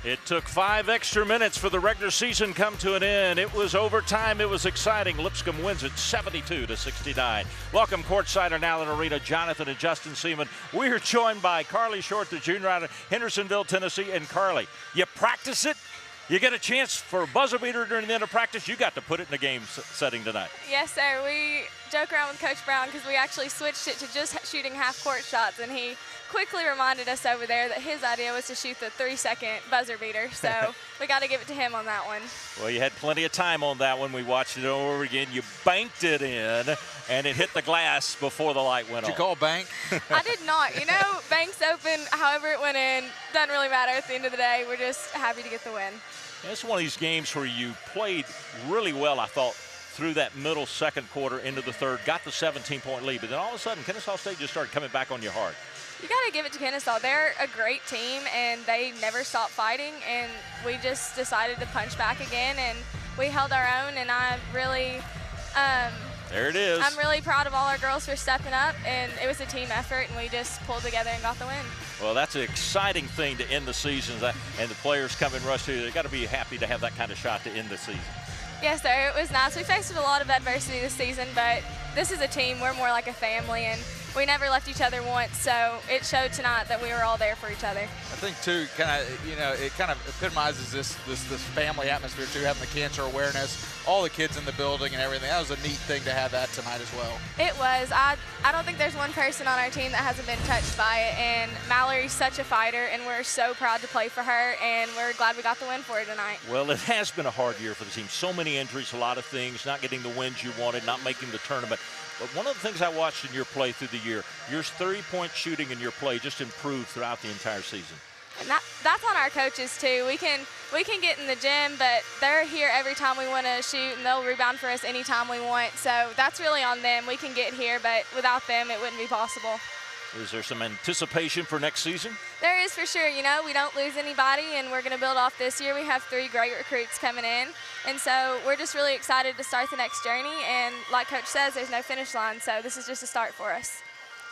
It took 5 extra minutes for the regular season come to an end. It was overtime. It was exciting. Lipscomb wins it 72-69. Welcome courtside in Allen Arena, Jonathan and Justin Seaman. We're joined by Carly Short, the junior out of Hendersonville, Tennessee. And Carly, you practice it. You get a chance for a buzzer beater during the end of practice. You got to put it in the game setting tonight. Yes, sir. We joke around with Coach Brown because we actually switched it to just shooting half-court shots, and he quickly reminded us over there that his idea was to shoot the 3-second buzzer beater. So we got to give it to him on that one. Well, you had plenty of time on that one. We watched it over again. You banked it in, and it hit the glass before the light went on. Did you call bank? I did not. You know, bank's open. However it went in, doesn't really matter at the end of the day. We're just happy to get the win. It's one of these games where you played really well, I thought, through that middle second quarter into the third, got the 17-point lead, but then all of a sudden Kennesaw State just started coming back on you hard. You got to give it to Kennesaw. They're a great team, and they never stop fighting, and we just decided to punch back again, and we held our own, and I really there it is. I'm really proud of all our girls for stepping up, and it was a team effort, and we just pulled together and got the win. Well, that's an exciting thing to end the season, and the players come and rush through. They've got to be happy to have that kind of shot to end the season. Yes, sir. It was nice. We faced a lot of adversity this season, but this is a team. We're more like a family, and we never left each other once, so it showed tonight that we were all there for each other. I think, too, it kind of epitomizes this family atmosphere, too, having the cancer awareness, all the kids in the building and everything. That was a neat thing to have that tonight as well. It was. I don't think there's one person on our team that hasn't been touched by it, and Mallory's such a fighter, and we're so proud to play for her, and we're glad we got the win for her tonight. Well, it has been a hard year for the team. So many injuries, a lot of things, not getting the wins you wanted, not making the tournament. But one of the things I watched in your play through the year, your 3-point shooting in your play just improved throughout the entire season. And that's on our coaches, too. We can get in the gym, but they're here every time we want to shoot, and they'll rebound for us anytime we want. So that's really on them. We can get here, but without them, it wouldn't be possible. Is there some anticipation for next season? There is for sure. You know, we don't lose anybody, and we're going to build off this year. We have 3 great recruits coming in, and so we're just really excited to start the next journey. And like Coach says, there's no finish line, so this is just a start for us.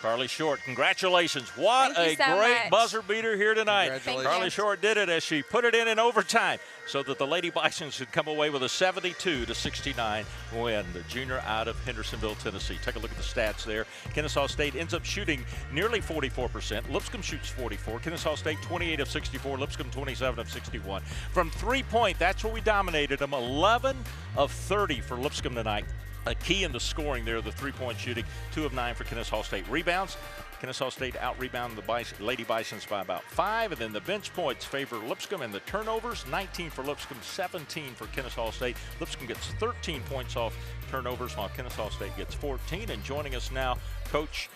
Carly Short, congratulations. What a great buzzer beater here tonight. Carly Short did it as she put it in overtime so that the Lady Bisons could come away with a 72-69 win. The junior out of Hendersonville, Tennessee. Take a look at the stats there. Kennesaw State ends up shooting nearly 44%. Lipscomb shoots 44%. Kennesaw State 28 of 64. Lipscomb 27 of 61. From 3-point, that's where we dominated them. 11 of 30 for Lipscomb tonight. A key in the scoring there, the 3-point shooting, 2 of 9 for Kennesaw State. Rebounds, Kennesaw State out-rebounded the Lady Bisons by about 5, and then the bench points favor Lipscomb, and the turnovers, 19 for Lipscomb, 17 for Kennesaw State. Lipscomb gets 13 points off turnovers, while Kennesaw State gets 14. And joining us now, Coach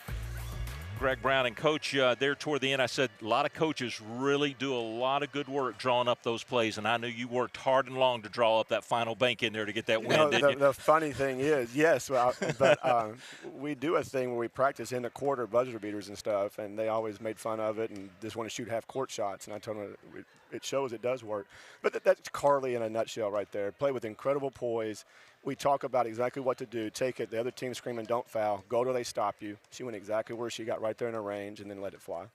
Greg Brown. And Coach, there toward the end, I said a lot of coaches really do a lot of good work drawing up those plays, and I knew you worked hard and long to draw up that final bank in there to get that win, didn't you? The funny thing is, yes, but we do a thing where we practice in the quarter buzzer beaters and stuff, and they always made fun of it and just want to shoot half-court shots, and I told them it shows it does work. But that's Carly in a nutshell right there. Play with incredible poise. We talk about exactly what to do. Take it. The other team screaming, don't foul. Go till they stop you. She went exactly where she got right there in her range and then let it fly.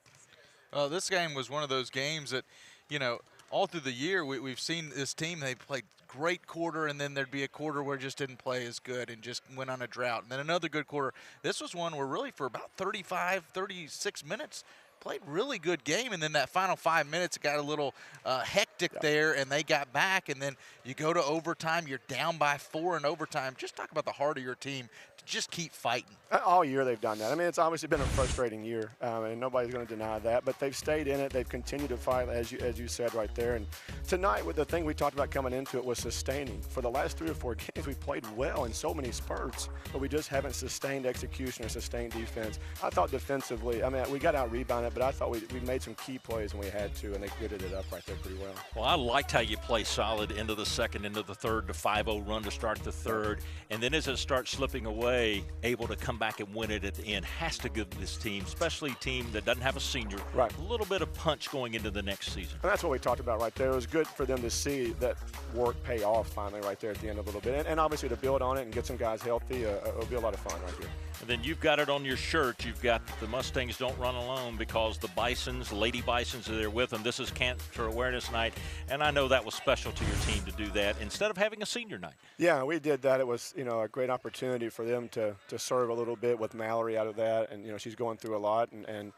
Well, this game was one of those games that, you know, all through the year we've seen this team. They played great quarter, and then there'd be a quarter where it just didn't play as good and just went on a drought. And then another good quarter. This was one where really for about 35, 36 minutes, played really good game, and then that final 5 minutes it got a little hectic there, and they got back, and then you go to overtime, you're down by 4 in overtime. Just talk about the heart of your team to just keep fighting. All year they've done that. I mean, it's obviously been a frustrating year, and nobody's going to deny that, but they've stayed in it. They've continued to fight, as you said right there. And tonight, with the thing we talked about coming into it was sustaining. For the last 3 or 4 games, we played well in so many spurts, but we just haven't sustained execution or sustained defense. I thought defensively, I mean, we got out-rebounded, but I thought we made some key plays when we had to, and they gritted it up right there pretty well. Well, I liked how you play solid into the second, into the third, the 5-0 run to start the third, and then as it starts slipping away, able to come back and win it at the end. Has to give this team, especially a team that doesn't have a senior, a little bit of punch going into the next season. And that's what we talked about right there. It was good for them to see that work pay off finally right there at the end a little bit, and obviously to build on it and get some guys healthy. It'll be a lot of fun right here. And then you've got it on your shirt. You've got the Mustangs don't run alone because the Bisons, Lady Bisons, are there with them. This is Cancer Awareness Night, and I know that was special to your team to do that instead of having a senior night. Yeah, we did that. It was, a great opportunity for them to serve a little bit with Mallory out of that, and she's going through a lot, and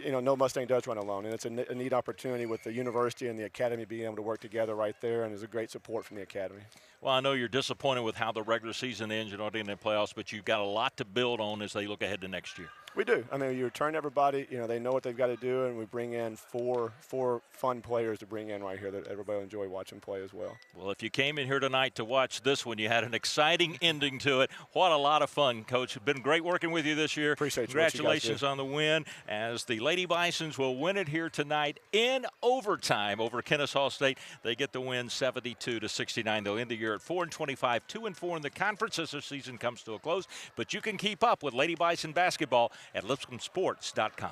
no Mustang does run alone, and it's a neat opportunity with the university and the academy being able to work together right there, and there's a great support from the academy. Well, I know you're disappointed with how the regular season ends. You're not in the playoffs, but you've got a lot to build on as they look ahead to next year. We do. I mean, you return everybody. They know what they've got to do, and we bring in four fun players to bring in right here that everybody will enjoy watching play as well. Well, if you came in here tonight to watch this one, you had an exciting ending to it. What a lot of fun, Coach. It's been great working with you this year. Appreciate you. Congratulations on the win, as the Lady Bisons will win it here tonight in overtime over Kennesaw State. They get the win 72-69. They'll end the year at 4-25, 2-4 in the conference as the season comes to a close. But you can keep up with Lady Bison basketball at lipscombsports.com.